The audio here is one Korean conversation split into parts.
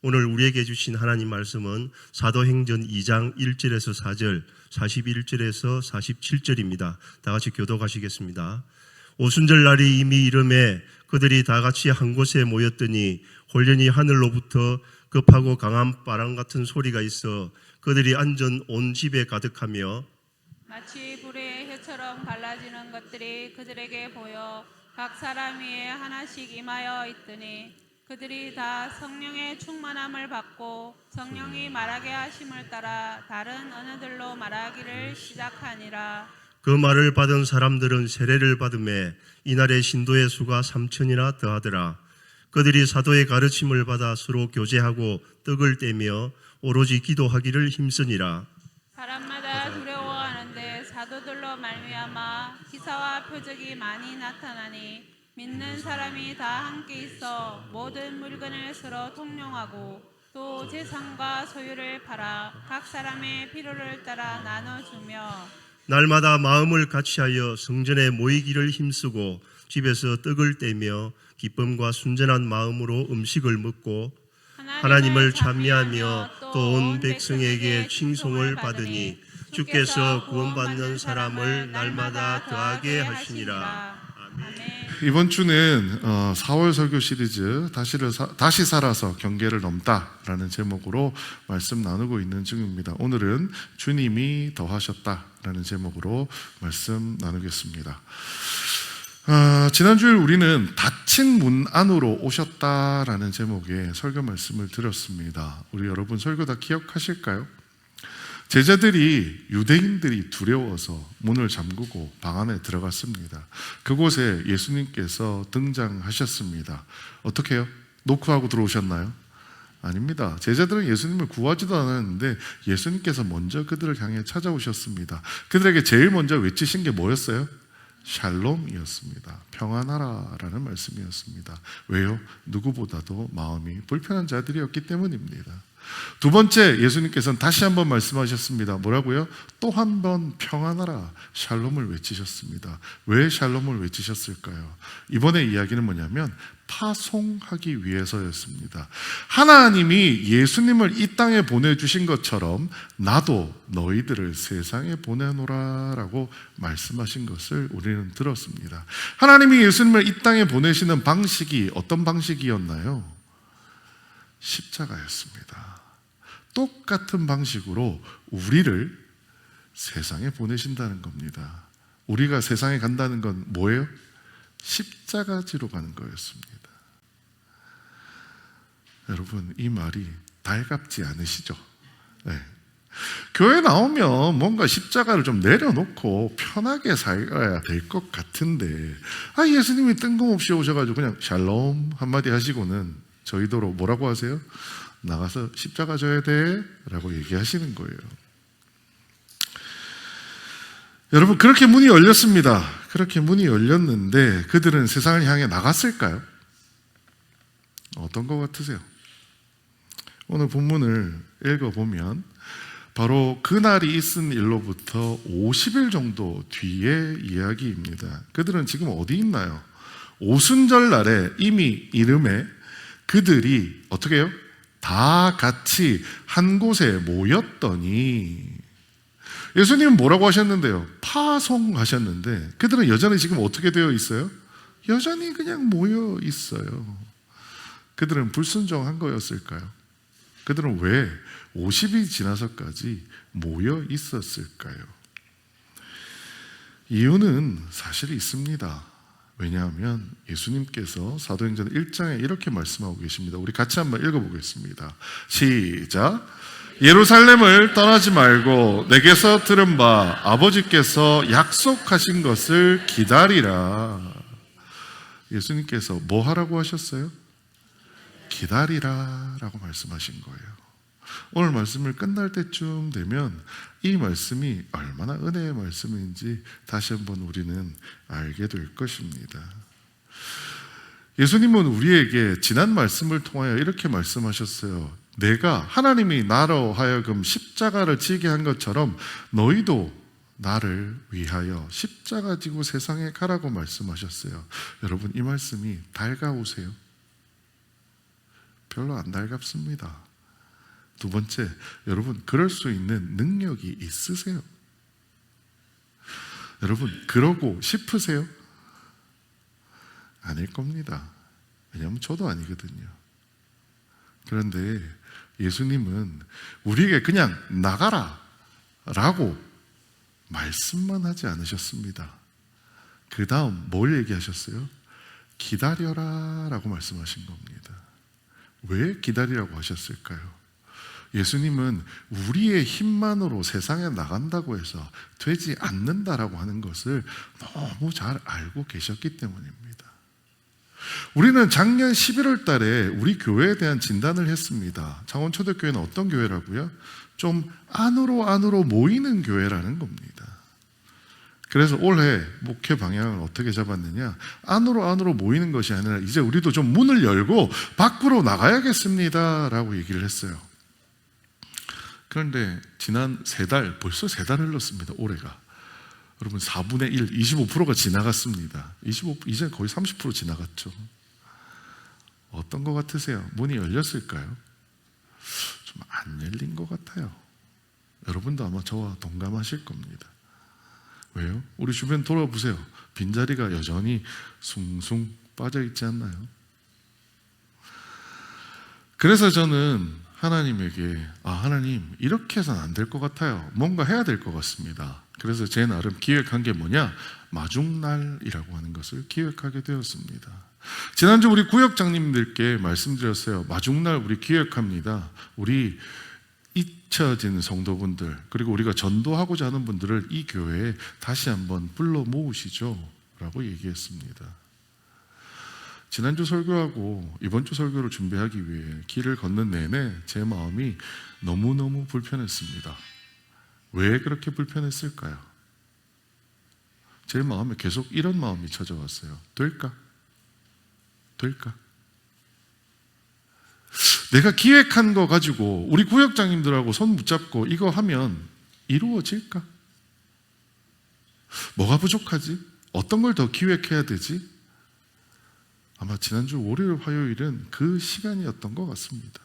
오늘 우리에게 주신 하나님 말씀은 사도행전 2장 1절에서 4절, 41절에서 47절입니다. 다 같이 교독하시겠습니다. 오순절 날이 이미 이름에 그들이 다 같이 한 곳에 모였더니 홀연히 하늘로부터 급하고 강한 바람 같은 소리가 있어 그들이 앉은 온 집에 가득하며 마치 불의 혀처럼 갈라지는 것들이 그들에게 보여 각 사람 위에 하나씩 임하여 있더니 그들이 다 성령의 충만함을 받고 성령이 말하게 하심을 따라 다른 언어들로 말하기를 시작하니라. 그 말을 받은 사람들은 세례를 받음에 이날의 신도의 수가 3천이나 더하더라. 그들이 사도의 가르침을 받아 서로 교제하고 떡을 떼며 오로지 기도하기를 힘쓰니라. 사람마다 두려워하는데 사도들로 말미암아 기사와 표적이 많이 나타나니 믿는 사람이 다 함께 있어 모든 물건을 서로 통용하고 또 재산과 소유를 팔아 각 사람의 필요를 따라 나눠주며 날마다 마음을 같이하여 성전에 모이기를 힘쓰고 집에서 떡을 떼며 기쁨과 순전한 마음으로 음식을 먹고 하나님을 찬미하며 또 온 백성에게 칭송을 받으니 주께서 구원받는 사람을 날마다 더하게 하시니라. 이번 주는 4월 설교 시리즈 다시 살아서 경계를 넘다라는 제목으로 말씀 나누고 있는 중입니다. 오늘은 주님이 더하셨다라는 제목으로 말씀 나누겠습니다. 지난주에 우리는 닫힌 문 안으로 오셨다라는 제목의 설교 말씀을 드렸습니다. 우리 여러분 설교 다 기억하실까요? 제자들이 유대인들이 두려워서 문을 잠그고 방 안에 들어갔습니다. 그곳에 예수님께서 등장하셨습니다. 어떻게 해요? 노크하고 들어오셨나요? 아닙니다. 제자들은 예수님을 구하지도 않았는데 예수님께서 먼저 그들을 향해 찾아오셨습니다. 그들에게 제일 먼저 외치신 게 뭐였어요? 샬롬이었습니다. 평안하라 라는 말씀이었습니다. 왜요? 누구보다도 마음이 불편한 자들이었기 때문입니다. 두 번째, 예수님께서는 다시 한번 말씀하셨습니다. 뭐라고요? 또 한 번 평안하라, 샬롬을 외치셨습니다. 왜 샬롬을 외치셨을까요? 이번에 이야기는 뭐냐면 파송하기 위해서였습니다. 하나님이 예수님을 이 땅에 보내주신 것처럼 나도 너희들을 세상에 보내노라 라고 말씀하신 것을 우리는 들었습니다. 하나님이 예수님을 이 땅에 보내시는 방식이 어떤 방식이었나요? 십자가였습니다. 똑같은 방식으로 우리를 세상에 보내신다는 겁니다. 우리가 세상에 간다는 건 뭐예요? 십자가지로 가는 거였습니다. 여러분, 이 말이 달갑지 않으시죠? 네. 교회 나오면 뭔가 십자가를 좀 내려놓고 편하게 살아야 될 것 같은데 예수님이 뜬금없이 오셔가지고 그냥 샬롬 한마디 하시고는 저희도로 뭐라고 하세요? 나가서 십자가 져야 돼 라고 얘기하시는 거예요. 여러분, 그렇게 문이 열렸습니다. 그렇게 문이 열렸는데 그들은 세상을 향해 나갔을까요? 어떤 것 같으세요? 오늘 본문을 읽어보면 바로 그날이 있은 일로부터 50일 정도 뒤의 이야기입니다. 그들은 지금 어디 있나요? 오순절 날에 이미 이름에 그들이 어떻게 해요? 다 같이 한 곳에 모였더니 예수님은 뭐라고 하셨는데요? 파송하셨는데 그들은 여전히 지금 어떻게 되어 있어요? 여전히 그냥 모여 있어요. 그들은 불순종한 거였을까요? 그들은 왜 50이 지나서까지 모여 있었을까요? 이유는 사실 있습니다. 왜냐하면 예수님께서 사도행전 1장에 이렇게 말씀하고 계십니다. 우리 같이 한번 읽어보겠습니다. 시작. 예루살렘을 떠나지 말고 내게서 들은 바 아버지께서 약속하신 것을 기다리라. 예수님께서 뭐 하라고 하셨어요? 기다리라 라고 말씀하신 거예요. 오늘 말씀을 끝날 때쯤 되면 이 말씀이 얼마나 은혜의 말씀인지 다시 한번 우리는 알게 될 것입니다. 예수님은 우리에게 지난 말씀을 통하여 이렇게 말씀하셨어요. 내가 하나님이 나로 하여금 십자가를 지게 한 것처럼 너희도 나를 위하여 십자가 지고 세상에 가라고 말씀하셨어요. 여러분, 이 말씀이 달가오세요? 별로 안 달갑습니다. 두 번째, 여러분 그럴 수 있는 능력이 있으세요? 여러분 그러고 싶으세요? 아닐 겁니다. 왜냐하면 저도 아니거든요. 그런데 예수님은 우리에게 그냥 나가라 라고 말씀만 하지 않으셨습니다. 그 다음 뭘 얘기하셨어요? 기다려라 라고 말씀하신 겁니다. 왜 기다리라고 하셨을까요? 예수님은 우리의 힘만으로 세상에 나간다고 해서 되지 않는다라고 하는 것을 너무 잘 알고 계셨기 때문입니다. 우리는 작년 11월 달에 우리 교회에 대한 진단을 했습니다. 창원초대교회는 어떤 교회라고요? 좀 안으로 모이는 교회라는 겁니다. 그래서 올해 목회 방향을 어떻게 잡았느냐? 안으로 모이는 것이 아니라 이제 우리도 좀 문을 열고 밖으로 나가야겠습니다 라고 얘기를 했어요. 그런데 지난 벌써 3달 흘렀습니다. 올해가. 여러분 4분의 1, 25%가 지나갔습니다. 이제 거의 30% 지나갔죠. 어떤 것 같으세요? 문이 열렸을까요? 좀 안 열린 것 같아요. 여러분도 아마 저와 동감하실 겁니다. 왜요? 우리 주변 돌아보세요. 빈자리가 여전히 숭숭 빠져 있지 않나요? 그래서 저는 하나님에게 하나님 이렇게 해서는 안 될 것 같아요. 뭔가 해야 될 것 같습니다. 그래서 제 나름 기획한 게 뭐냐? 마중날이라고 하는 것을 기획하게 되었습니다. 지난주 우리 구역장님들께 말씀드렸어요. 마중날 우리 기획합니다. 우리 잊혀진 성도분들 그리고 우리가 전도하고자 하는 분들을 이 교회에 다시 한번 불러 모으시죠 라고 얘기했습니다. 지난주 설교하고 이번 주 설교를 준비하기 위해 길을 걷는 내내 제 마음이 너무너무 불편했습니다. 왜 그렇게 불편했을까요? 제 마음에 계속 이런 마음이 찾아왔어요. 될까? 내가 기획한 거 가지고 우리 구역장님들하고 손 붙잡고 이거 하면 이루어질까? 뭐가 부족하지? 어떤 걸 더 기획해야 되지? 아마 지난주 월요일, 화요일은 그 시간이었던 것 같습니다.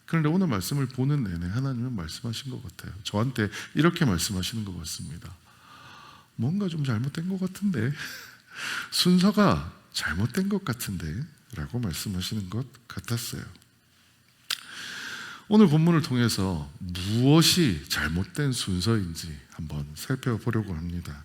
그런데 오늘 말씀을 보는 내내 하나님은 말씀하신 것 같아요. 저한테 이렇게 말씀하시는 것 같습니다. 뭔가 좀 잘못된 것 같은데 순서가 잘못된 것 같은데 라고 말씀하시는 것 같았어요. 오늘 본문을 통해서 무엇이 잘못된 순서인지 한번 살펴보려고 합니다.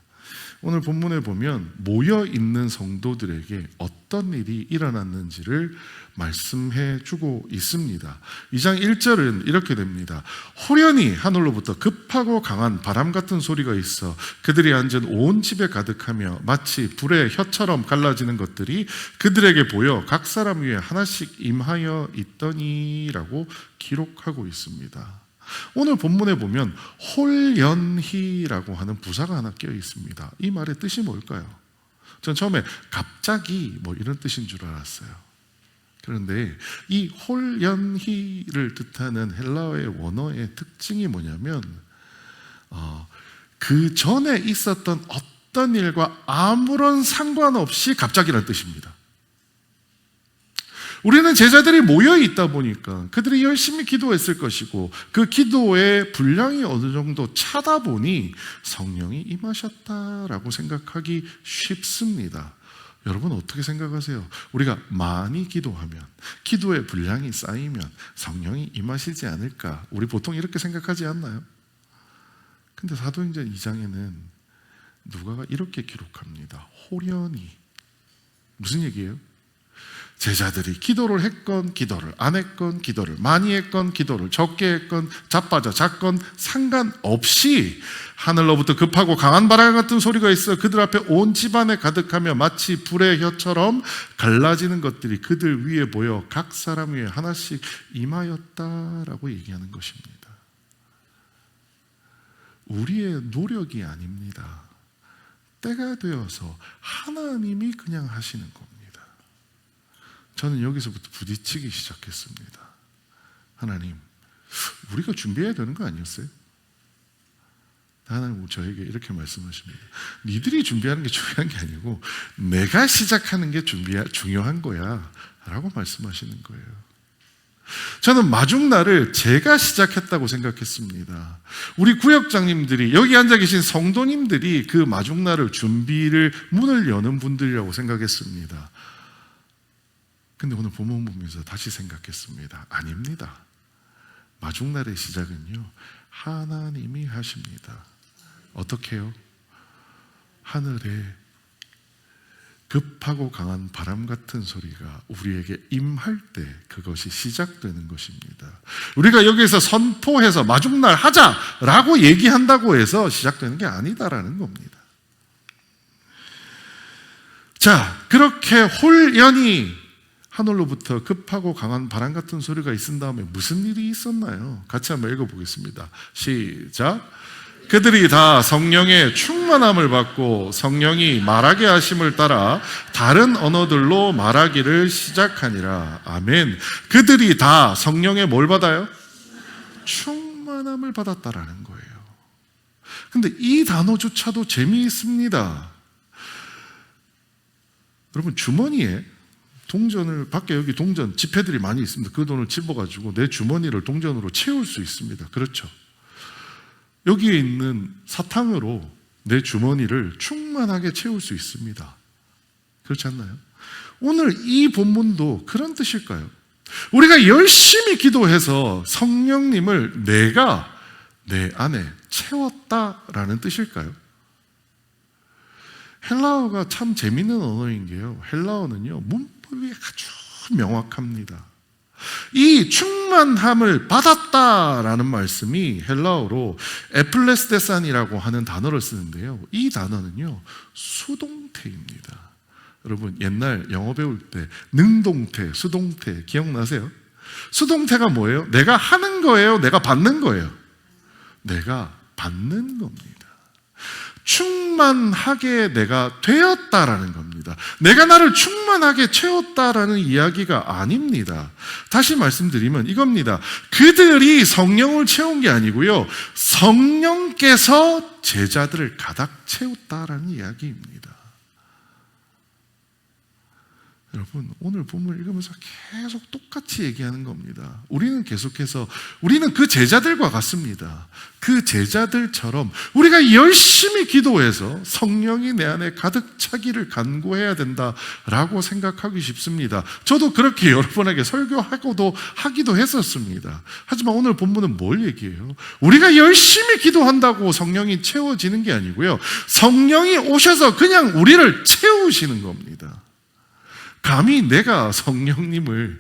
오늘 본문에 보면 모여있는 성도들에게 어떤 일이 일어났는지를 말씀해 주고 있습니다. 2장 1절은 이렇게 됩니다. 호련히 하늘로부터 급하고 강한 바람 같은 소리가 있어 그들이 앉은 온 집에 가득하며 마치 불의 혀처럼 갈라지는 것들이 그들에게 보여 각 사람 위에 하나씩 임하여 있더니라고 기록하고 있습니다. 오늘 본문에 보면 홀연히라고 하는 부사가 하나 껴 있습니다. 이 말의 뜻이 뭘까요? 전 처음에 갑자기 뭐 이런 뜻인 줄 알았어요. 그런데 이 홀연히를 뜻하는 헬라어의 원어의 특징이 뭐냐면 그 전에 있었던 어떤 일과 아무런 상관없이 갑자기라는 뜻입니다. 우리는 제자들이 모여 있다 보니까 그들이 열심히 기도했을 것이고 그 기도의 분량이 어느 정도 차다 보니 성령이 임하셨다라고 생각하기 쉽습니다. 여러분 어떻게 생각하세요? 우리가 많이 기도하면 기도의 분량이 쌓이면 성령이 임하시지 않을까? 우리 보통 이렇게 생각하지 않나요? 근데 사도행전 2장에는 누가가 이렇게 기록합니다. 호련히. 무슨 얘기예요? 제자들이 기도를 했건 기도를 안 했건 기도를 많이 했건 기도를 적게 했건 자빠져 잤건 상관없이 하늘로부터 급하고 강한 바람 같은 소리가 있어 그들 앞에 온 집안에 가득하며 마치 불의 혀처럼 갈라지는 것들이 그들 위에 보여 각 사람 위에 하나씩 임하였다라고 얘기하는 것입니다. 우리의 노력이 아닙니다. 때가 되어서 하나님이 그냥 하시는 겁니다. 저는 여기서부터 부딪히기 시작했습니다. 하나님, 우리가 준비해야 되는 거 아니었어요? 하나님 저에게 이렇게 말씀하십니다. 니들이 준비하는 게 중요한 게 아니고 내가 시작하는 게 중요한 거야 라고 말씀하시는 거예요. 저는 마중날을 제가 시작했다고 생각했습니다. 우리 구역장님들이, 여기 앉아 계신 성도님들이 그 마중날을 준비를, 문을 여는 분들이라고 생각했습니다. 근데 오늘 본문 보면서 다시 생각했습니다. 아닙니다. 마중날의 시작은요, 하나님이 하십니다. 어떻게 해요? 하늘에 급하고 강한 바람 같은 소리가 우리에게 임할 때 그것이 시작되는 것입니다. 우리가 여기서 선포해서 마중날 하자라고 얘기한다고 해서 시작되는 게 아니다라는 겁니다. 자, 그렇게 홀연히 하늘로부터 급하고 강한 바람 같은 소리가 있은 다음에 무슨 일이 있었나요? 같이 한번 읽어보겠습니다. 시작. 그들이 다 성령의 충만함을 받고 성령이 말하게 하심을 따라 다른 언어들로 말하기를 시작하니라. 아멘. 그들이 다 성령의 뭘 받아요? 충만함을 받았다라는 거예요. 근데 이 단어조차도 재미있습니다. 여러분, 주머니에 동전을, 밖에 여기 동전 지폐들이 많이 있습니다. 그 돈을 집어가지고 내 주머니를 동전으로 채울 수 있습니다. 그렇죠? 여기에 있는 사탕으로 내 주머니를 충만하게 채울 수 있습니다. 그렇지 않나요? 오늘 이 본문도 그런 뜻일까요? 우리가 열심히 기도해서 성령님을 내가 내 안에 채웠다라는 뜻일까요? 헬라어가 참 재밌는 언어인 게요, 헬라어는요, 문법이 아주 명확합니다. 이 충만함을 받았다라는 말씀이 헬라어로 에플레스테산이라고 하는 단어를 쓰는데요, 이 단어는요, 수동태입니다. 여러분, 옛날 영어 배울 때 능동태, 수동태 기억나세요? 수동태가 뭐예요? 내가 하는 거예요? 내가 받는 거예요? 내가 받는 겁니다. 충만하게 내가 되었다라는 겁니다. 내가 나를 충만하게 채웠다라는 이야기가 아닙니다. 다시 말씀드리면 이겁니다. 그들이 성령을 채운 게 아니고요, 성령께서 제자들을 가득 채웠다라는 이야기입니다. 여러분, 오늘 본문을 읽으면서 계속 똑같이 얘기하는 겁니다. 우리는 계속해서, 우리는 그 제자들과 같습니다. 그 제자들처럼 우리가 열심히 기도해서 성령이 내 안에 가득 차기를 간구해야 된다라고 생각하기 쉽습니다. 저도 그렇게 여러분에게 하기도 했었습니다. 하지만 오늘 본문은 뭘 얘기해요? 우리가 열심히 기도한다고 성령이 채워지는 게 아니고요, 성령이 오셔서 그냥 우리를 채우시는 겁니다. 감히 내가 성령님을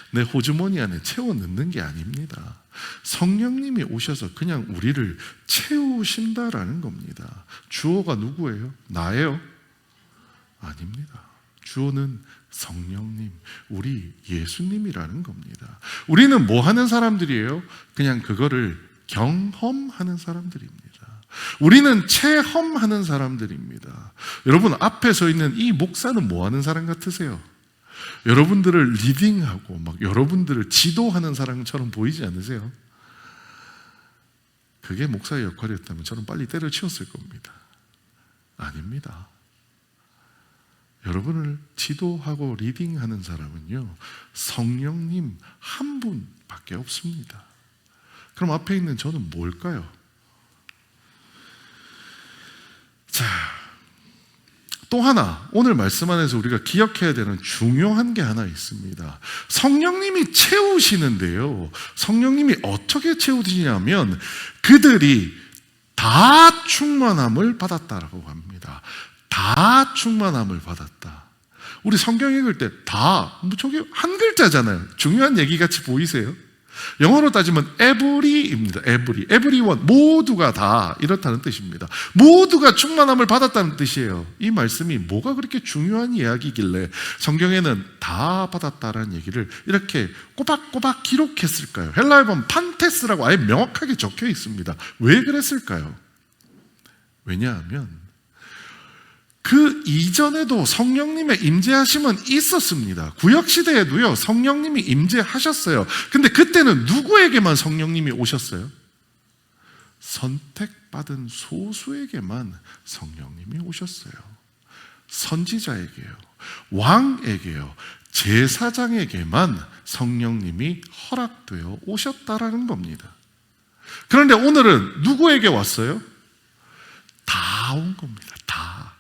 내 호주머니 안에 채워 넣는 게 아닙니다. 성령님이 오셔서 그냥 우리를 채우신다라는 겁니다. 주어가 누구예요? 나예요? 아닙니다. 주어는 성령님, 우리 예수님이라는 겁니다. 우리는 뭐 하는 사람들이에요? 그냥 그거를 경험하는 사람들입니다. 우리는 체험하는 사람들입니다. 여러분, 앞에 서 있는 이 목사는 뭐 하는 사람 같으세요? 여러분들을 리딩하고 막 여러분들을 지도하는 사람처럼 보이지 않으세요? 그게 목사의 역할이었다면 저는 빨리 때려치웠을 겁니다. 아닙니다. 여러분을 지도하고 리딩하는 사람은요, 성령님 한 분밖에 없습니다. 그럼 앞에 있는 저는 뭘까요? 자, 또 하나 오늘 말씀 안에서 우리가 기억해야 되는 중요한 게 하나 있습니다. 성령님이 채우시는데요, 성령님이 어떻게 채우시냐면 그들이 다 충만함을 받았다라고 합니다. 다 충만함을 받았다. 우리 성경 읽을 때 다, 저게 한 글자잖아요. 중요한 얘기 같이 보이세요? 영어로 따지면 every입니다. everyone, 모두가 다, 이렇다는 뜻입니다. 모두가 충만함을 받았다는 뜻이에요. 이 말씀이 뭐가 그렇게 중요한 이야기길래 성경에는 다 받았다라는 얘기를 이렇게 꼬박꼬박 기록했을까요? 헬라어에 보면 판테스라고 아예 명확하게 적혀 있습니다. 왜 그랬을까요? 왜냐하면 그 이전에도 성령님의 임재하심은 있었습니다. 구약시대에도요, 성령님이 임재하셨어요. 근데 그때는 누구에게만 성령님이 오셨어요? 선택받은 소수에게만 성령님이 오셨어요. 선지자에게요, 왕에게요, 제사장에게만 성령님이 허락되어 오셨다라는 겁니다. 그런데 오늘은 누구에게 왔어요? 다 온 겁니다. 다.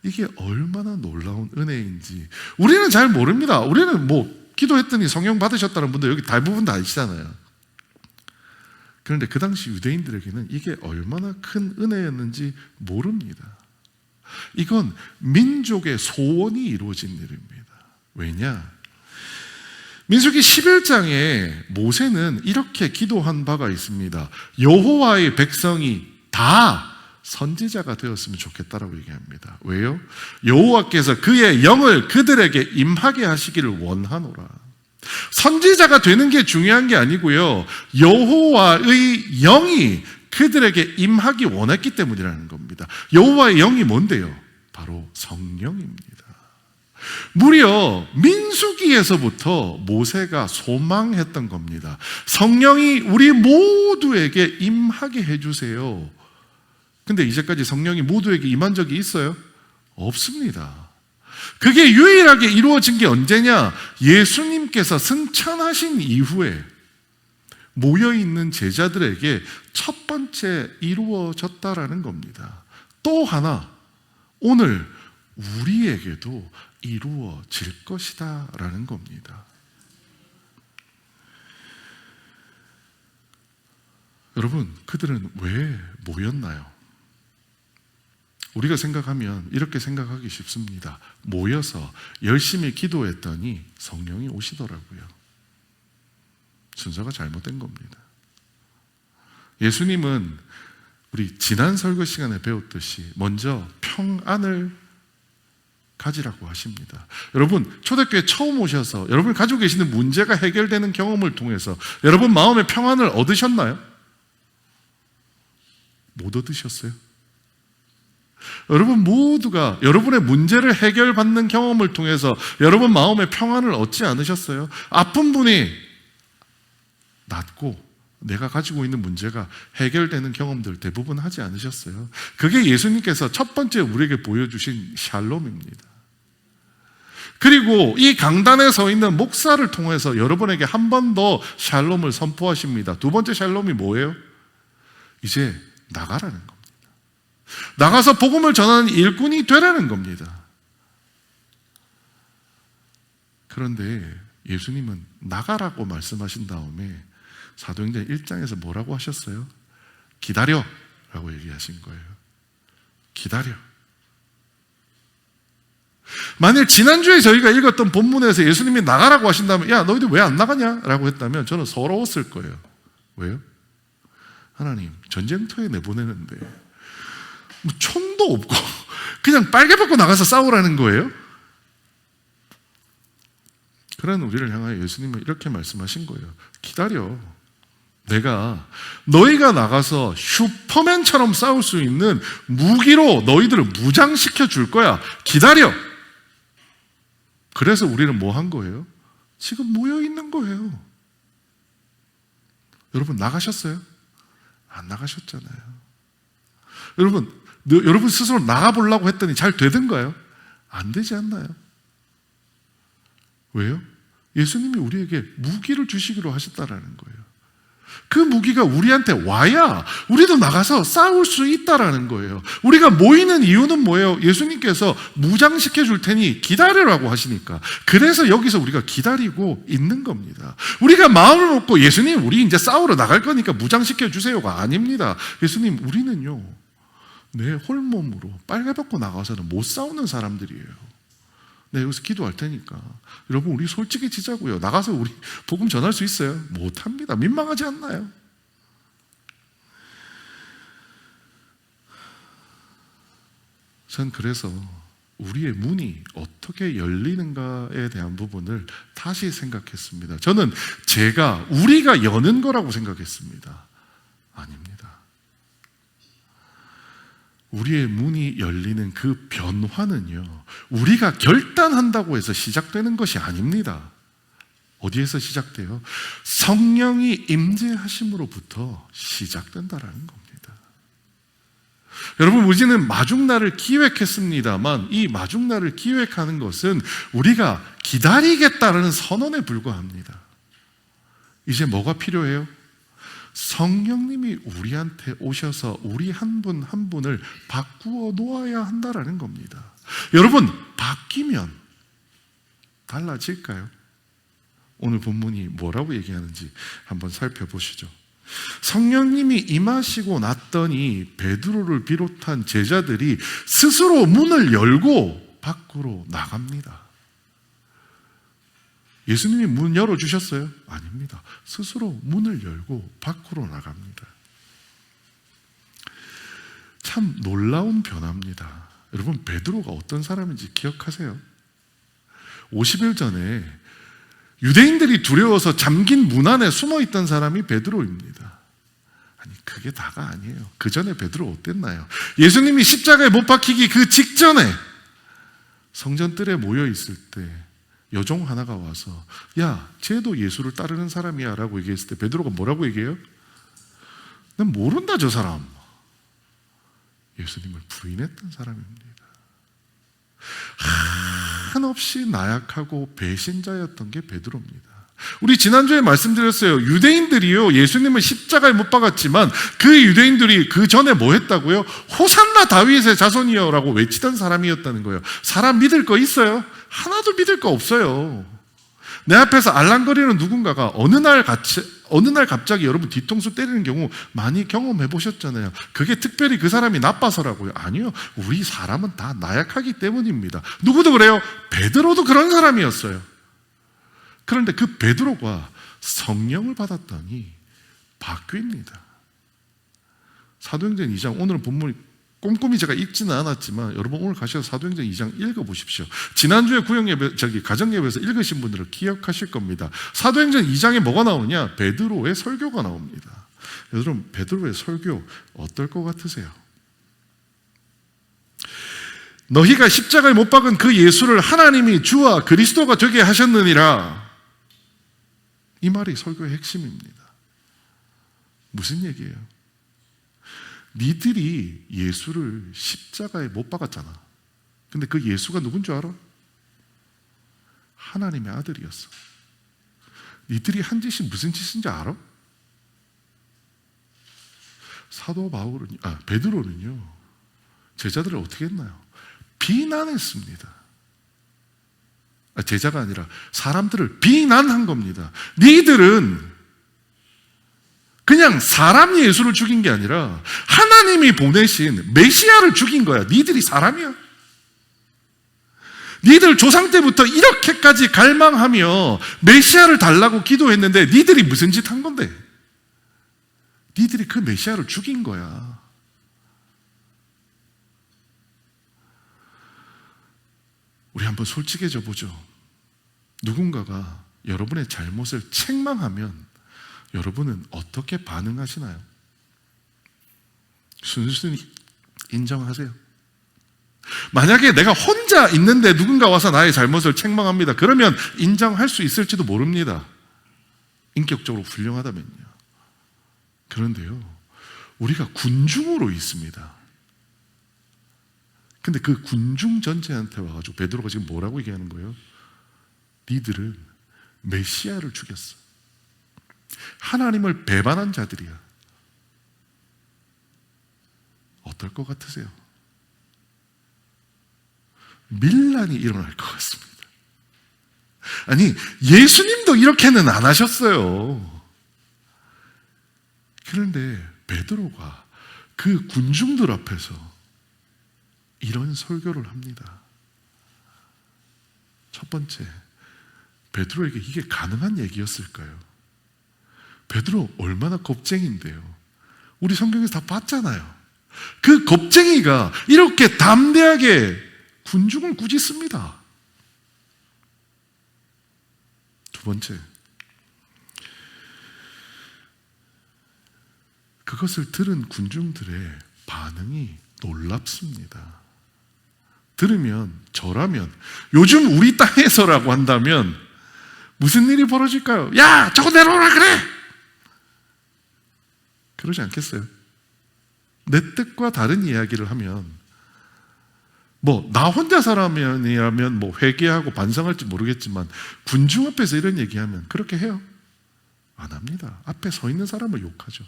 이게 얼마나 놀라운 은혜인지 우리는 잘 모릅니다. 우리는 기도했더니 성령 받으셨다는 분들 여기 대부분 다 아시잖아요. 그런데 그 당시 유대인들에게는 이게 얼마나 큰 은혜였는지 모릅니다. 이건 민족의 소원이 이루어진 일입니다. 왜냐? 민수기 11장에 모세는 이렇게 기도한 바가 있습니다. 여호와의 백성이 다 선지자가 되었으면 좋겠다라고 얘기합니다. 왜요? 여호와께서 그의 영을 그들에게 임하게 하시기를 원하노라. 선지자가 되는 게 중요한 게 아니고요, 여호와의 영이 그들에게 임하기 원했기 때문이라는 겁니다. 여호와의 영이 뭔데요? 바로 성령입니다. 무려 민수기에서부터 모세가 소망했던 겁니다. 성령이 우리 모두에게 임하게 해주세요. 근데 이제까지 성령이 모두에게 임한 적이 있어요? 없습니다. 그게 유일하게 이루어진 게 언제냐? 예수님께서 승천하신 이후에 모여있는 제자들에게 첫 번째 이루어졌다라는 겁니다. 또 하나, 오늘 우리에게도 이루어질 것이다 라는 겁니다. 여러분, 그들은 왜 모였나요? 우리가 생각하면 이렇게 생각하기 쉽습니다. 모여서 열심히 기도했더니 성령이 오시더라고요. 순서가 잘못된 겁니다. 예수님은 우리 지난 설교 시간에 배웠듯이 먼저 평안을 가지라고 하십니다. 여러분, 초대교회 처음 오셔서 여러분이 가지고 계시는 문제가 해결되는 경험을 통해서 여러분 마음의 평안을 얻으셨나요? 못 얻으셨어요? 여러분 모두가 여러분의 문제를 해결받는 경험을 통해서 여러분 마음의 평안을 얻지 않으셨어요? 아픈 분이 낫고 내가 가지고 있는 문제가 해결되는 경험들 대부분 하지 않으셨어요? 그게 예수님께서 첫 번째 우리에게 보여주신 샬롬입니다. 그리고 이 강단에 서 있는 목사를 통해서 여러분에게 한 번 더 샬롬을 선포하십니다. 두 번째 샬롬이 뭐예요? 이제 나가라는 겁니다. 나가서 복음을 전하는 일꾼이 되라는 겁니다. 그런데 예수님은 나가라고 말씀하신 다음에 사도행전 1장에서 뭐라고 하셨어요? 기다려 라고 얘기하신 거예요. 기다려. 만일 지난주에 저희가 읽었던 본문에서 예수님이 나가라고 하신다면 야 너희들 왜 안 나가냐? 라고 했다면 저는 서러웠을 거예요. 왜요? 하나님 전쟁터에 내보내는데 뭐 총도 없고 그냥 빨개 벗고 나가서 싸우라는 거예요? 그런 우리를 향하여 예수님은 이렇게 말씀하신 거예요. 기다려. 내가 너희가 나가서 슈퍼맨처럼 싸울 수 있는 무기로 너희들을 무장시켜 줄 거야. 기다려. 그래서 우리는 뭐 한 거예요? 지금 모여 있는 거예요. 여러분 나가셨어요? 안 나가셨잖아요. 여러분 스스로 나가보려고 했더니 잘 되던가요? 안 되지 않나요? 왜요? 예수님이 우리에게 무기를 주시기로 하셨다라는 거예요. 그 무기가 우리한테 와야 우리도 나가서 싸울 수 있다라는 거예요. 우리가 모이는 이유는 뭐예요? 예수님께서 무장시켜 줄 테니 기다리라고 하시니까. 그래서 여기서 우리가 기다리고 있는 겁니다. 우리가 마음을 먹고 예수님 우리 이제 싸우러 나갈 거니까 무장시켜 주세요가 아닙니다. 예수님 우리는요 내 홀몸으로 빨개 벗고 나가서는 못 싸우는 사람들이에요. 네, 여기서 기도할 테니까 여러분 우리 솔직해지자고요. 나가서 우리 복음 전할 수 있어요? 못합니다. 민망하지 않나요? 전 그래서 우리의 문이 어떻게 열리는가에 대한 부분을 다시 생각했습니다. 저는 우리가 여는 거라고 생각했습니다. 아닙니다. 우리의 문이 열리는 그 변화는요, 우리가 결단한다고 해서 시작되는 것이 아닙니다. 어디에서 시작돼요? 성령이 임재하심으로부터 시작된다라는 겁니다. 여러분, 우리는 마중날을 기획했습니다만 이 마중날을 기획하는 것은 우리가 기다리겠다는 선언에 불과합니다. 이제 뭐가 필요해요? 성령님이 우리한테 오셔서 우리 한 분 한 분을 바꾸어 놓아야 한다라는 겁니다. 여러분, 바뀌면 달라질까요? 오늘 본문이 뭐라고 얘기하는지 한번 살펴보시죠. 성령님이 임하시고 났더니 베드로를 비롯한 제자들이 스스로 문을 열고 밖으로 나갑니다. 예수님이 문 열어주셨어요? 아닙니다. 스스로 문을 열고 밖으로 나갑니다. 참 놀라운 변화입니다. 여러분, 베드로가 어떤 사람인지 기억하세요? 50일 전에 유대인들이 두려워서 잠긴 문 안에 숨어있던 사람이 베드로입니다. 아니, 그게 다가 아니에요. 그 전에 베드로 어땠나요? 예수님이 십자가에 못 박히기 그 직전에 성전 뜰에 모여있을 때 여종 하나가 와서 야, 쟤도 예수를 따르는 사람이야 라고 얘기했을 때 베드로가 뭐라고 얘기해요? 난 모른다, 저 사람. 예수님을 부인했던 사람입니다. 한없이 나약하고 배신자였던 게 베드로입니다. 우리 지난주에 말씀드렸어요. 유대인들이요, 예수님을 십자가에 못 박았지만 그 유대인들이 그 전에 뭐 했다고요? 호산나 다윗의 자손이여 라고 외치던 사람이었다는 거예요. 사람 믿을 거 있어요? 하나도 믿을 거 없어요. 내 앞에서 알랑거리는 누군가가 어느 날 갑자기 여러분 뒤통수 때리는 경우 많이 경험해 보셨잖아요. 그게 특별히 그 사람이 나빠서라고요? 아니요. 우리 사람은 다 나약하기 때문입니다. 누구도 그래요. 베드로도 그런 사람이었어요. 그런데 그 베드로가 성령을 받았더니 바뀝니다. 사도행전 2장, 오늘은 본문이 꼼꼼히 제가 읽지는 않았지만 여러분 오늘 가셔서 사도행전 2장 읽어보십시오. 지난주에 가정예배에서 읽으신 분들은 기억하실 겁니다. 사도행전 2장에 뭐가 나오냐? 베드로의 설교가 나옵니다. 여러분, 베드로의 설교 어떨 것 같으세요? 너희가 십자가에 못 박은 그 예수를 하나님이 주와 그리스도가 되게 하셨느니라. 이 말이 설교의 핵심입니다. 무슨 얘기예요? 니들이 예수를 십자가에 못 박았잖아. 근데 그 예수가 누군 줄 알아? 하나님의 아들이었어. 니들이 한 짓이 무슨 짓인지 알아? 베드로는요, 제자들을 어떻게 했나요? 비난했습니다. 제자가 아니라 사람들을 비난한 겁니다. 니들은 그냥 사람 예수를 죽인 게 아니라 하나님이 보내신 메시아를 죽인 거야. 니들이 사람이야. 니들 조상 때부터 이렇게까지 갈망하며 메시아를 달라고 기도했는데 니들이 무슨 짓 한 건데? 니들이 그 메시아를 죽인 거야. 우리 한번 솔직해져 보죠. 누군가가 여러분의 잘못을 책망하면 여러분은 어떻게 반응하시나요? 순순히 인정하세요. 만약에 내가 혼자 있는데 누군가 와서 나의 잘못을 책망합니다. 그러면 인정할 수 있을지도 모릅니다. 인격적으로 훌륭하다면요. 그런데요, 우리가 군중으로 있습니다. 근데 그 군중 전체한테 와가지고 베드로가 지금 뭐라고 얘기하는 거예요? 니들은 메시아를 죽였어. 하나님을 배반한 자들이야. 어떨 것 같으세요? 밀란이 일어날 것 같습니다. 아니, 예수님도 이렇게는 안 하셨어요. 그런데 베드로가 그 군중들 앞에서 이런 설교를 합니다. 첫 번째, 베드로에게 이게 가능한 얘기였을까요? 베드로 얼마나 겁쟁인데요. 우리 성경에서 다 봤잖아요. 그 겁쟁이가 이렇게 담대하게 군중을 꾸짖습니다. 두 번째, 그것을 들은 군중들의 반응이 놀랍습니다. 들으면, 저라면, 요즘 우리 땅에서라고 한다면 무슨 일이 벌어질까요? 야, 저거 내려오라 그래! 그러지 않겠어요? 내 뜻과 다른 이야기를 하면 나 혼자 사람이라면 회개하고 반성할지 모르겠지만 군중 앞에서 이런 얘기하면 그렇게 해요? 안 합니다. 앞에 서 있는 사람을 욕하죠.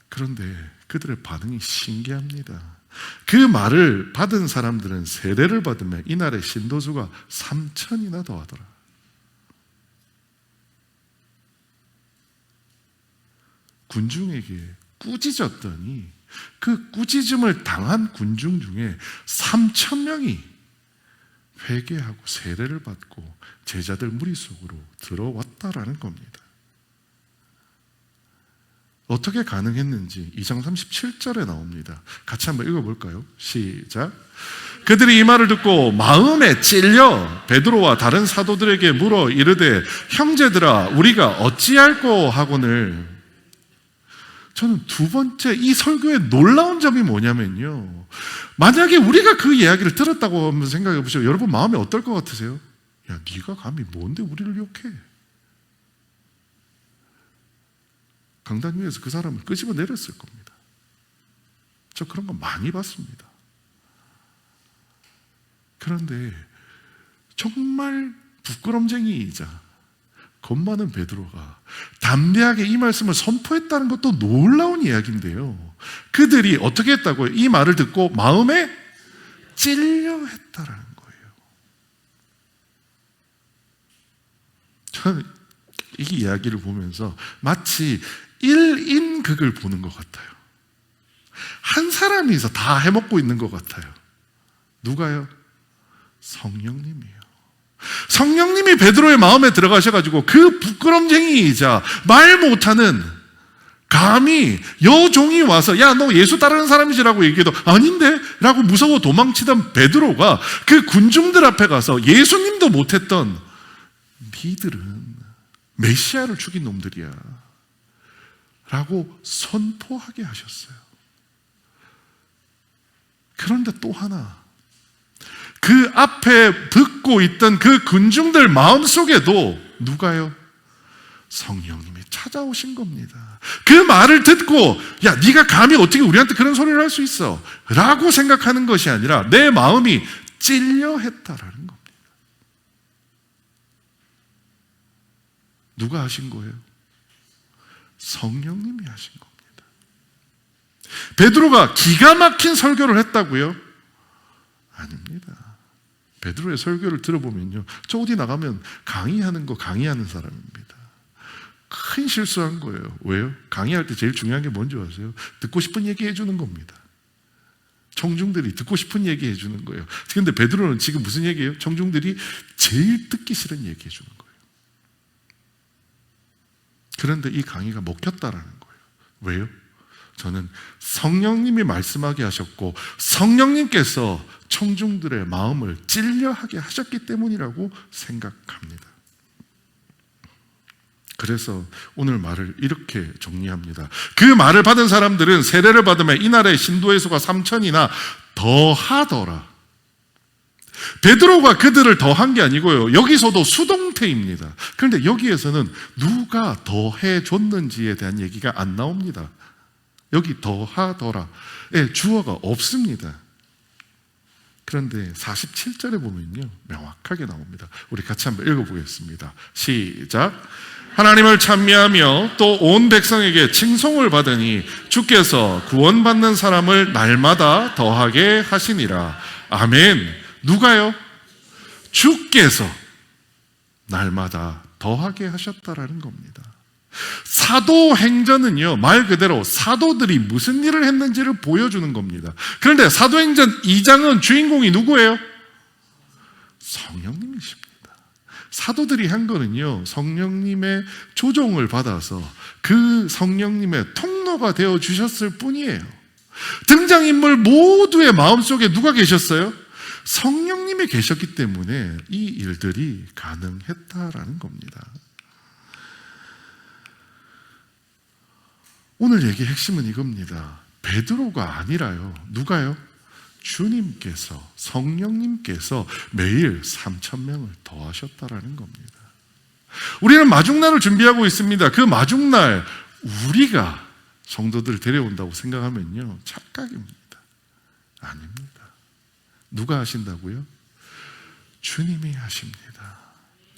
그런데 그들의 반응이 신기합니다. 그 말을 받은 사람들은 세례를 받으면 이날의 신도수가 3,000이나 더하더라. 군중에게 꾸짖었더니 그 꾸짖음을 당한 군중 중에 3,000명이 회개하고 세례를 받고 제자들 무리 속으로 들어왔다라는 겁니다. 어떻게 가능했는지 2장 37절에 나옵니다. 같이 한번 읽어볼까요? 시작. 그들이 이 말을 듣고 마음에 찔려 베드로와 다른 사도들에게 물어 이르되 형제들아 우리가 어찌할꼬 하거늘. 저는 두 번째 이 설교의 놀라운 점이 뭐냐면요, 만약에 우리가 그 이야기를 들었다고 한번 생각해 보시죠. 여러분 마음이 어떨 것 같으세요? 야, 네가 감히 뭔데 우리를 욕해? 강단 위에서 그 사람을 끄집어 내렸을 겁니다. 저 그런 거 많이 봤습니다. 그런데 정말 부끄럼쟁이이자 겁 많은 베드로가 담대하게 이 말씀을 선포했다는 것도 놀라운 이야기인데요, 그들이 어떻게 했다고요? 이 말을 듣고 마음에 찔려 했다라는 거예요. 저는 이 이야기를 보면서 마치 1인극을 보는 것 같아요. 한 사람이서 다 해먹고 있는 것 같아요. 누가요? 성령님이에요. 성령님이 베드로의 마음에 들어가셔가지고 그 부끄럼쟁이이자 말 못하는, 감히 여종이 와서 야 너 예수 따르는 사람이지라고 얘기해도 아닌데? 라고 무서워 도망치던 베드로가 그 군중들 앞에 가서 예수님도 못했던 니들은 메시아를 죽인 놈들이야 라고 선포하게 하셨어요. 그런데 또 하나, 그 앞에 듣고 있던 그 군중들 마음속에도 누가요? 성령님이 찾아오신 겁니다. 그 말을 듣고 야 네가 감히 어떻게 우리한테 그런 소리를 할 수 있어? 라고 생각하는 것이 아니라 내 마음이 찔려 했다라는 겁니다. 누가 하신 거예요? 성령님이 하신 겁니다. 베드로가 기가 막힌 설교를 했다고요? 아닙니다. 베드로의 설교를 들어보면요, 저 어디 나가면 강의하는 사람입니다. 큰 실수한 거예요. 왜요? 강의할 때 제일 중요한 게 뭔지 아세요? 듣고 싶은 얘기 해주는 겁니다. 청중들이 듣고 싶은 얘기 해주는 거예요. 그런데 베드로는 지금 무슨 얘기예요? 청중들이 제일 듣기 싫은 얘기 해주는 거예요. 그런데 이 강의가 먹혔다라는 거예요. 왜요? 저는 성령님이 말씀하게 하셨고 성령님께서 청중들의 마음을 찔려하게 하셨기 때문이라고 생각합니다. 그래서 오늘 말을 이렇게 정리합니다. 그 말을 받은 사람들은 세례를 받으면 이날의 신도의 수가 3,000이나 더하더라. 베드로가 그들을 더한 게 아니고요, 여기서도 수동태입니다. 그런데 여기에서는 누가 더해 줬는지에 대한 얘기가 안 나옵니다. 여기 더하더라의 주어가 없습니다. 그런데 47절에 보면요, 명확하게 나옵니다. 우리 같이 한번 읽어보겠습니다. 시작. 하나님을 찬미하며 또 온 백성에게 칭송을 받으니 주께서 구원받는 사람을 날마다 더하게 하시니라. 아멘. 누가요? 주께서 날마다 더하게 하셨다라는 겁니다. 사도행전은요, 말 그대로 사도들이 무슨 일을 했는지를 보여주는 겁니다. 그런데 사도행전 2장은 주인공이 누구예요? 성령님이십니다. 사도들이 한 거는요, 성령님의 조종을 받아서 그 성령님의 통로가 되어 주셨을 뿐이에요. 등장인물 모두의 마음속에 누가 계셨어요? 성령님이 계셨기 때문에 이 일들이 가능했다라는 겁니다. 오늘 얘기의 핵심은 이겁니다. 베드로가 아니라요, 누가요? 주님께서, 성령님께서 매일 3,000명을 더하셨다라는 겁니다. 우리는 마중날을 준비하고 있습니다. 그 마중날 우리가 성도들 데려온다고 생각하면요, 착각입니다. 아닙니다. 누가 하신다고요? 주님이 하십니다.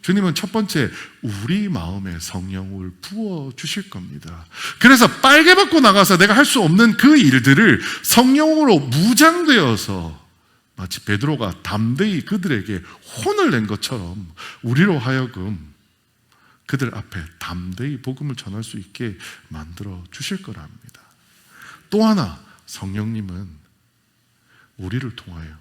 주님은 첫 번째 우리 마음에 성령을 부어 주실 겁니다. 그래서 빨개 벗고 나가서 내가 할 수 없는 그 일들을 성령으로 무장되어서 마치 베드로가 담대히 그들에게 혼을 낸 것처럼 우리로 하여금 그들 앞에 담대히 복음을 전할 수 있게 만들어 주실 거라 합니다. 또 하나, 성령님은 우리를 통하여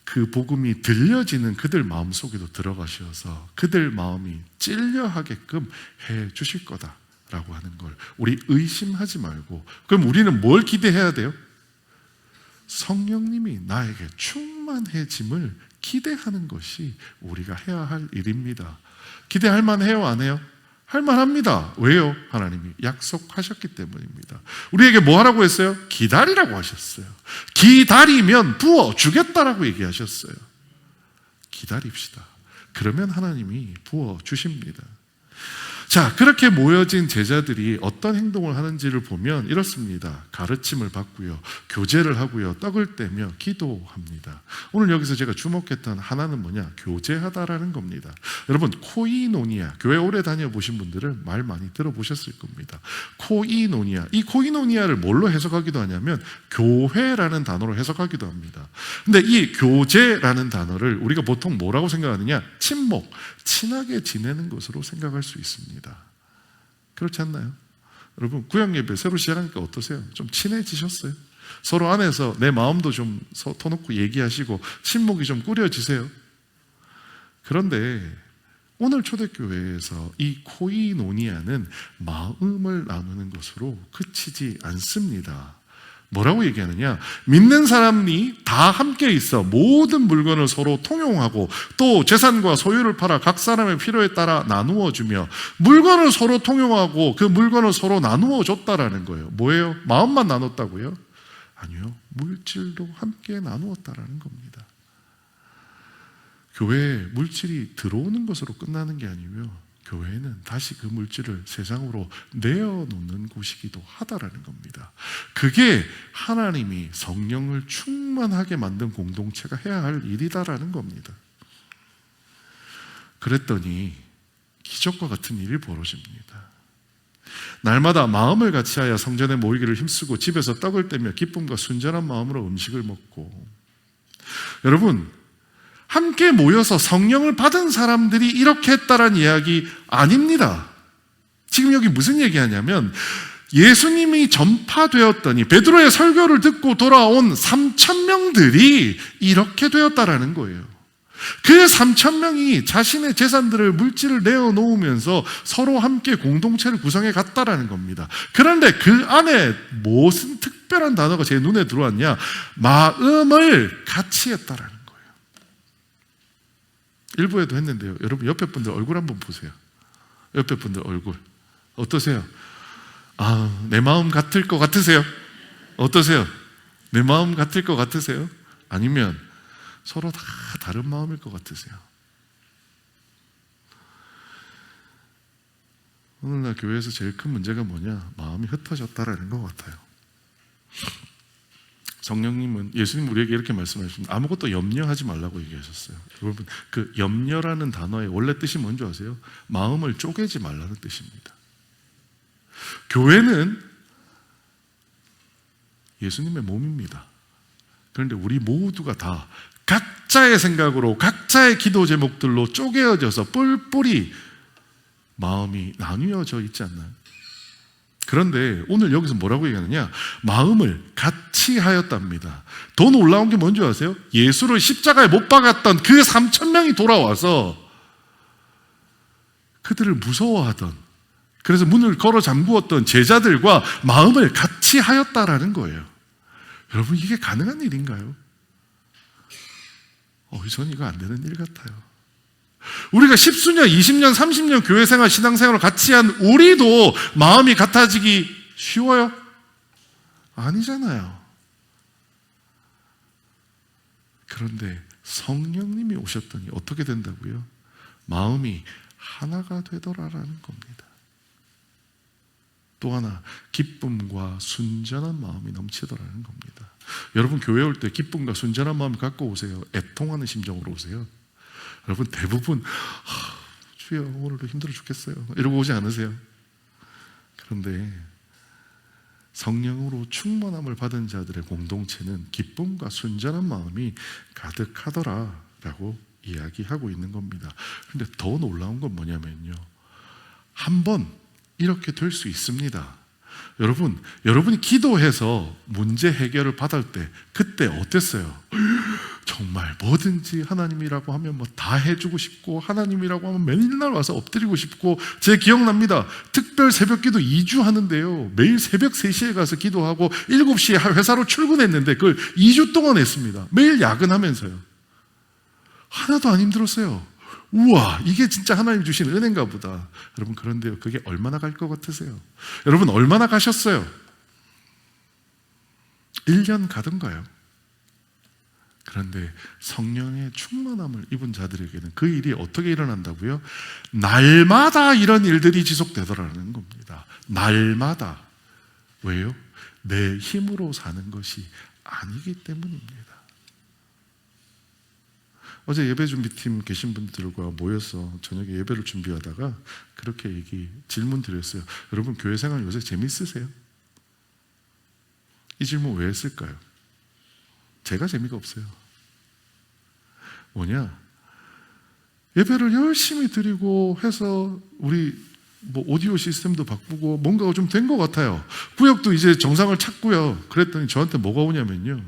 그 복음이 들려지는 그들 마음속에도 들어가셔서 그들 마음이 찔려하게끔 해 주실 거다라고 하는 걸 우리 의심하지 말고, 그럼 우리는 뭘 기대해야 돼요? 성령님이 나에게 충만해짐을 기대하는 것이 우리가 해야 할 일입니다. 기대할 만해요, 안 해요? 할 만합니다. 왜요? 하나님이 약속하셨기 때문입니다. 우리에게 뭐 하라고 했어요? 기다리라고 하셨어요. 기다리면 부어주겠다라고 얘기하셨어요. 기다립시다. 그러면 하나님이 부어주십니다. 자, 그렇게 모여진 제자들이 어떤 행동을 하는지를 보면 이렇습니다. 가르침을 받고요, 교제를 하고요, 떡을 떼며 기도합니다. 오늘 여기서 제가 주목했던 하나는 뭐냐? 교제하다라는 겁니다. 여러분, 코이노니아, 교회 오래 다녀보신 분들은 말 많이 들어보셨을 겁니다. 코이노니아, 이 코이노니아를 뭘로 해석하기도 하냐면 교회라는 단어로 해석하기도 합니다. 근데 이 교제라는 단어를 우리가 보통 뭐라고 생각하느냐? 친목, 친하게 지내는 것으로 생각할 수 있습니다. 그렇지 않나요? 여러분, 구약예배 새로 시작하니까 어떠세요? 좀 친해지셨어요? 서로 안에서 내 마음도 좀 터놓고 얘기하시고 친목이 좀 꾸려지세요? 그런데 오늘 초대교회에서 이 코이노니아는 마음을 나누는 것으로 그치지 않습니다. 뭐라고 얘기하느냐? 믿는 사람이 다 함께 있어 모든 물건을 서로 통용하고 또 재산과 소유를 팔아 각 사람의 필요에 따라 나누어 주며 물건을 서로 통용하고 그 물건을 서로 나누어 줬다라는 거예요. 뭐예요? 마음만 나눴다고요? 아니요, 물질도 함께 나누었다라는 겁니다. 교회에 물질이 들어오는 것으로 끝나는 게 아니며 교회는 다시 그 물질을 세상으로 내어놓는 곳이기도 하다라는 겁니다. 그게 하나님이 성령을 충만하게 만든 공동체가 해야 할 일이다라는 겁니다. 그랬더니 기적과 같은 일이 벌어집니다. 날마다 마음을 같이하여 성전에 모이기를 힘쓰고 집에서 떡을 떼며 기쁨과 순전한 마음으로 음식을 먹고. 여러분, 함께 모여서 성령을 받은 사람들이 이렇게 했다라는 이야기 아닙니다. 지금 여기 무슨 얘기하냐면 예수님이 전파되었더니 베드로의 설교를 듣고 돌아온 3,000명들이 이렇게 되었다라는 거예요. 그 3,000명이 자신의 재산들을, 물질을 내어놓으면서 서로 함께 공동체를 구성해 갔다라는 겁니다. 그런데 그 안에 무슨 특별한 단어가 제 눈에 들어왔냐? 마음을 같이 했다라는 거예요. 일부에도 했는데요. 여러분, 옆에 분들 얼굴 한번 보세요. 옆에 분들 얼굴 어떠세요? 아, 내 마음 같을 것 같으세요? 어떠세요? 내 마음 같을 것 같으세요? 아니면 서로 다 다른 마음일 것 같으세요? 오늘날 교회에서 제일 큰 문제가 뭐냐? 마음이 흩어졌다라는 것 같아요. 성령님은, 예수님 우리에게 이렇게 말씀하셨습니다. 아무것도 염려하지 말라고 얘기하셨어요. 여러분, 그 염려라는 단어의 원래 뜻이 뭔지 아세요? 마음을 쪼개지 말라는 뜻입니다. 교회는 예수님의 몸입니다. 그런데 우리 모두가 다 각자의 생각으로, 각자의 기도 제목들로 쪼개어져서 뿔뿔이 마음이 나뉘어져 있지 않나요? 그런데 오늘 여기서 뭐라고 얘기하느냐? 마음을 같이 하였답니다. 더 놀라운 게 뭔지 아세요? 예수를 십자가에 못 박았던 그 3,000명이 돌아와서 그들을 무서워하던, 그래서 문을 걸어 잠그었던 제자들과 마음을 같이 하였다라는 거예요. 여러분, 이게 가능한 일인가요? 저는 이거 안 되는 일 같아요. 우리가 10수년, 20년, 30년 교회생활, 신앙생활을 같이 한 우리도 마음이 같아지기 쉬워요? 아니잖아요. 그런데 성령님이 오셨더니 어떻게 된다고요? 마음이 하나가 되더라라는 겁니다. 또 하나 기쁨과 순전한 마음이 넘치더라는 겁니다. 여러분 교회 올 때 기쁨과 순전한 마음을 갖고 오세요? 애통하는 심정으로 오세요? 여러분 대부분 주여 오늘도 힘들어 죽겠어요 이러고 오지 않으세요? 그런데 성령으로 충만함을 받은 자들의 공동체는 기쁨과 순전한 마음이 가득하더라라고 이야기하고 있는 겁니다. 그런데 더 놀라운 건 뭐냐면요, 한번 이렇게 될 수 있습니다. 여러분이 기도해서 문제 해결을 받을 때 그때 어땠어요? 정말 뭐든지 하나님이라고 하면 뭐 다 해주고 싶고, 하나님이라고 하면 맨날 와서 엎드리고 싶고. 제 기억납니다. 특별 새벽기도 2주 하는데요, 매일 새벽 3시에 가서 기도하고 7시에 회사로 출근했는데 그걸 2주 동안 했습니다. 매일 야근하면서요. 하나도 안 힘들었어요. 우와, 이게 진짜 하나님 주신 은혜인가 보다. 여러분, 그런데요, 그게 얼마나 갈 것 같으세요? 여러분 얼마나 가셨어요? 1년 가던가요? 그런데 성령의 충만함을 입은 자들에게는 그 일이 어떻게 일어난다고요? 날마다 이런 일들이 지속되더라는 겁니다. 날마다. 왜요? 내 힘으로 사는 것이 아니기 때문입니다. 어제 예배 준비팀 계신 분들과 모여서 저녁에 예배를 준비하다가 그렇게 질문 드렸어요. 여러분 교회 생활 요새 재밌으세요? 이 질문 왜 했을까요? 제가 재미가 없어요. 뭐냐? 예배를 열심히 드리고 해서 우리 오디오 시스템도 바꾸고 뭔가가 좀 된 것 같아요. 구역도 이제 정상을 찾고요. 그랬더니 저한테 뭐가 오냐면요,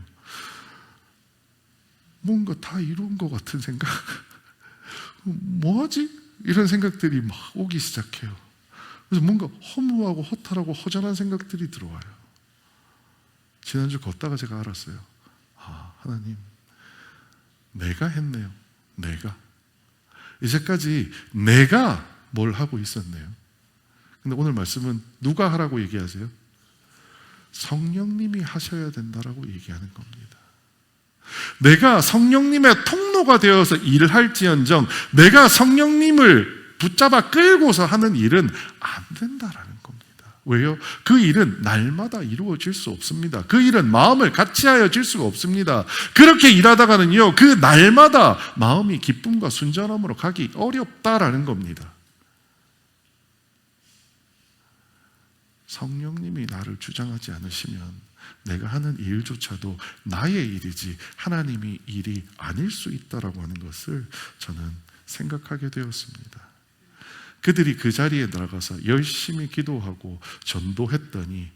뭔가 다 이룬 것 같은 생각. 뭐하지? 이런 생각들이 막 오기 시작해요. 그래서 뭔가 허무하고 허탈하고 허전한 생각들이 들어와요. 지난주 걷다가 제가 알았어요. 하나님, 내가 했네요. 내가 이제까지 내가 뭘 하고 있었네요. 근데 오늘 말씀은 누가 하라고 얘기하세요? 성령님이 하셔야 된다라고 얘기하는 겁니다. 내가 성령님의 통로가 되어서 일을 할지언정 내가 성령님을 붙잡아 끌고서 하는 일은 안 된다라는 겁니다. 왜요? 그 일은 날마다 이루어질 수 없습니다. 그 일은 마음을 같이 하여 질 수가 없습니다. 그렇게 일하다가는요, 그 날마다 마음이 기쁨과 순전함으로 가기 어렵다라는 겁니다. 성령님이 나를 주장하지 않으시면 내가 하는 일조차도 나의 일이지 하나님의 일이 아닐 수 있다라고 하는 것을 저는 생각하게 되었습니다. 그들이 그 자리에 나가서 열심히 기도하고 전도했더니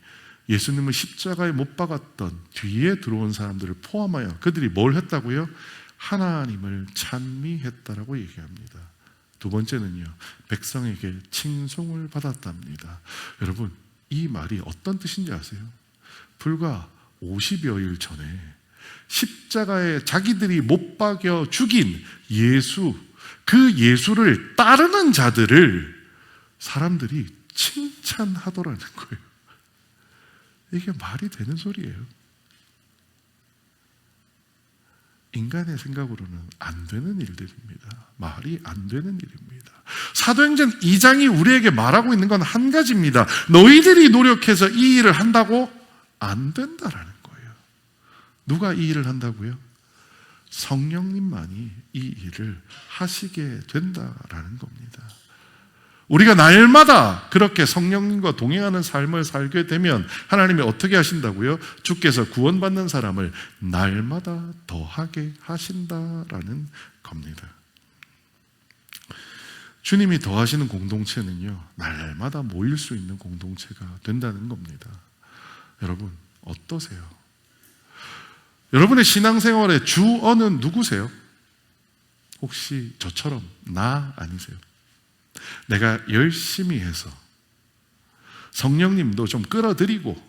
예수님을 십자가에 못 박았던 뒤에 들어온 사람들을 포함하여 그들이 뭘 했다고요? 하나님을 찬미했다라고 얘기합니다. 두 번째는요, 백성에게 칭송을 받았답니다. 여러분, 이 말이 어떤 뜻인지 아세요? 불과 50여일 전에 십자가에 자기들이 못 박여 죽인 예수, 그 예수를 따르는 자들을 사람들이 칭찬하더라는 거예요. 이게 말이 되는 소리예요. 인간의 생각으로는 안 되는 일들입니다. 말이 안 되는 일입니다. 사도행전 2장이 우리에게 말하고 있는 건 한 가지입니다. 너희들이 노력해서 이 일을 한다고? 안 된다라는 거예요. 누가 이 일을 한다고요? 성령님만이 이 일을 하시게 된다라는 겁니다. 우리가 날마다 그렇게 성령님과 동행하는 삶을 살게 되면 하나님이 어떻게 하신다고요? 주께서 구원받는 사람을 날마다 더하게 하신다라는 겁니다. 주님이 더하시는 공동체는요, 날마다 모일 수 있는 공동체가 된다는 겁니다. 여러분 어떠세요? 여러분의 신앙생활의 주어는 누구세요? 혹시 저처럼 나 아니세요? 내가 열심히 해서 성령님도 좀 끌어들이고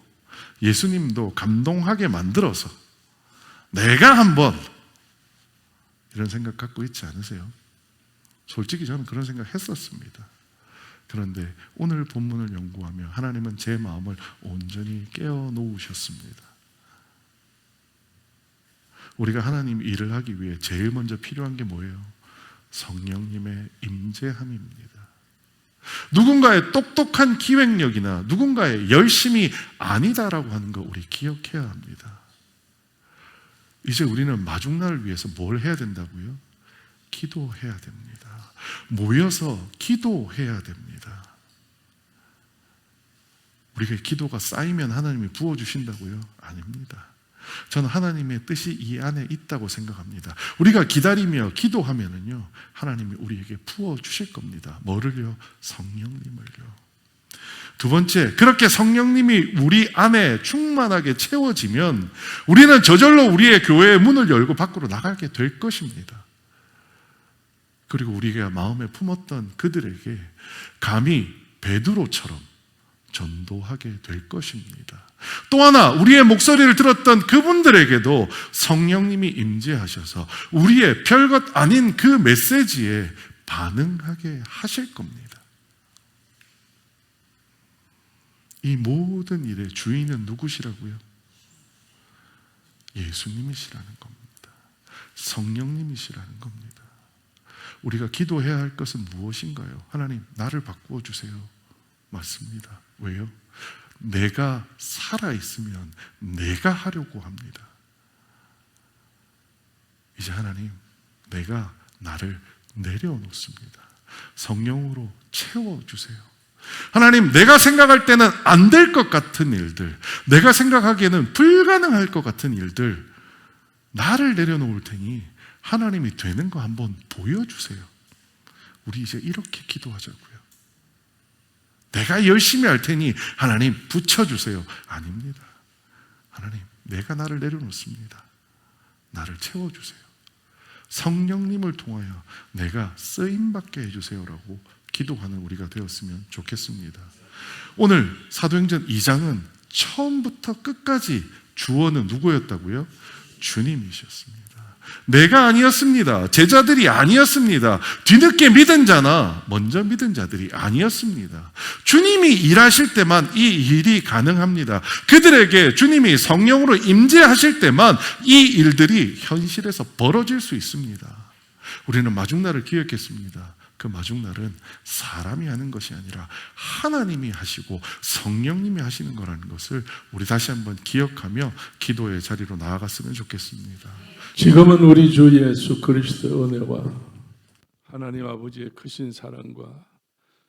예수님도 감동하게 만들어서 내가 한번 이런 생각 갖고 있지 않으세요? 솔직히 저는 그런 생각 했었습니다. 그런데 오늘 본문을 연구하며 하나님은 제 마음을 온전히 깨어 놓으셨습니다. 우리가 하나님 일을 하기 위해 제일 먼저 필요한 게 뭐예요? 성령님의 임재함입니다. 누군가의 똑똑한 기획력이나 누군가의 열심이 아니다라고 하는 거 우리 기억해야 합니다. 이제 우리는 마중날을 위해서 뭘 해야 된다고요? 기도해야 됩니다. 모여서 기도해야 됩니다. 우리가 기도가 쌓이면 하나님이 부어주신다고요? 아닙니다. 저는 하나님의 뜻이 이 안에 있다고 생각합니다. 우리가 기다리며 기도하면은요, 하나님이 우리에게 부어주실 겁니다. 뭐를요? 성령님을요. 두 번째, 그렇게 성령님이 우리 안에 충만하게 채워지면 우리는 저절로 우리의 교회의 문을 열고 밖으로 나가게 될 것입니다. 그리고 우리가 마음에 품었던 그들에게 감히 베드로처럼 전도하게 될 것입니다. 또 하나, 우리의 목소리를 들었던 그분들에게도 성령님이 임재하셔서 우리의 별것 아닌 그 메시지에 반응하게 하실 겁니다. 이 모든 일의 주인은 누구시라고요? 예수님이시라는 겁니다. 성령님이시라는 겁니다. 우리가 기도해야 할 것은 무엇인가요? 하나님, 나를 바꾸어 주세요. 맞습니다. 왜요? 내가 살아있으면 내가 하려고 합니다. 이제 하나님, 내가 나를 내려놓습니다. 성령으로 채워주세요. 하나님, 내가 생각할 때는 안 될 것 같은 일들, 내가 생각하기에는 불가능할 것 같은 일들, 나를 내려놓을 테니 하나님이 되는 거 한번 보여주세요. 우리 이제 이렇게 기도하자고요. 내가 열심히 할 테니 하나님 붙여주세요. 아닙니다. 하나님, 내가 나를 내려놓습니다. 나를 채워주세요. 성령님을 통하여 내가 쓰임받게 해주세요라고 기도하는 우리가 되었으면 좋겠습니다. 오늘 사도행전 2장은 처음부터 끝까지 주어는 누구였다고요? 주님이셨습니다. 내가 아니었습니다. 제자들이 아니었습니다. 뒤늦게 믿은 자나 먼저 믿은 자들이 아니었습니다. 주님이 일하실 때만 이 일이 가능합니다. 그들에게 주님이 성령으로 임재하실 때만 이 일들이 현실에서 벌어질 수 있습니다. 우리는 마중날을 기억했습니다. 그 마중날은 사람이 하는 것이 아니라 하나님이 하시고 성령님이 하시는 거라는 것을 우리 다시 한번 기억하며 기도의 자리로 나아갔으면 좋겠습니다. 지금은 우리 주 예수 그리스도의 은혜와 하나님 아버지의 크신 사랑과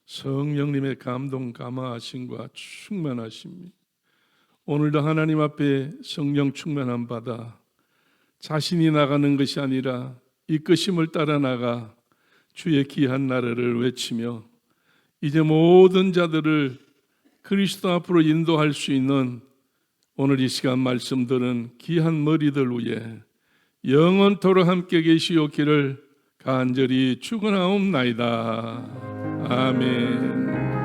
성령님의 감동 감화하심과 충만하심이 오늘도 하나님 앞에 성령 충만함 받아 자신이 나가는 것이 아니라 이끄심을 따라 나가 주의 귀한 나라를 외치며 이제 모든 자들을 그리스도 앞으로 인도할 수 있는 오늘 이 시간 말씀 들은 귀한 머리들 위에 영원토록 함께 계시옵기를 간절히 축원하옵나이다. 아멘.